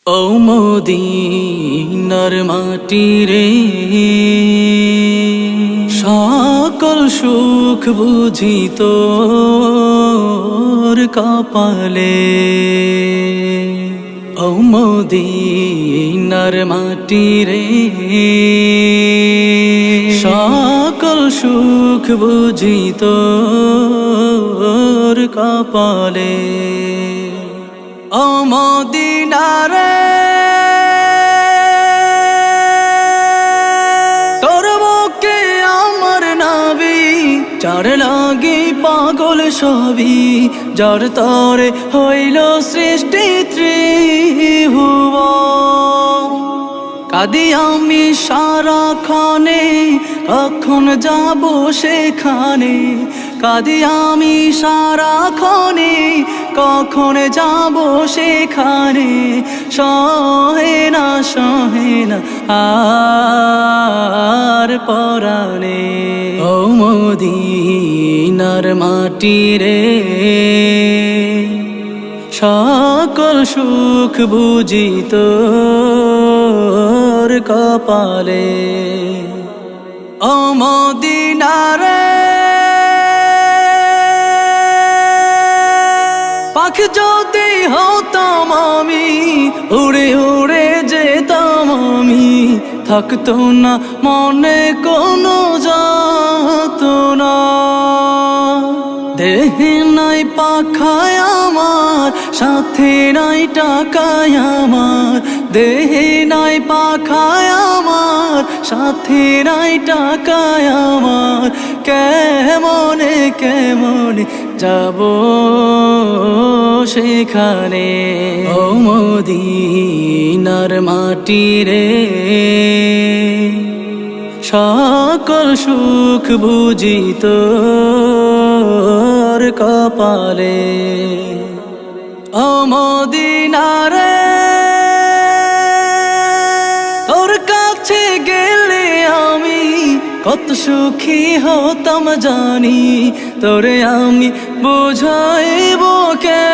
ও মদিনার মাটি রে, সকল সুখ বুঝি তোর কপালে। ও মদিনার মাটি রে, সকল সুখ বুঝি তোর কপালে। ও মদিনা রে, তোর বুকে আমার নাবি, যার লাগি পাগল সবই, যার তরে হইল সৃষ্টি ত্রিভুবন। কাঁদি আমি সারাক্ষণে, কখন যাব সেখানে। কাঁদি আমি সারাক্ষণে, কখন যাব সেখানে। সহে না আর পরাণে। ও মদিনার মাটি রে, সকল সুখ বুঝি তোর কপালে। ও মদিনা রে, পাখি যদি হতাম আমি, উড়ে উড়ে যেতাম আমি। থাকতো না মনে কোনো যাতনা। দেহে নাই পাখায় আমার, সাথে নাই টাকায় আমার। দেহে নাই পাখায় আমার, সাথে নাই টাকায় আমার। কেমনে কেমনে যাব সেখানে। ও মদিনার মাটি রে, সকল সুখ বুঝি তোর কপালে। ও মদিনা রে, তোর কাছে গেলে আমি কত সুখী হতাম জানি। তোরে আমি বুঝাইব কে।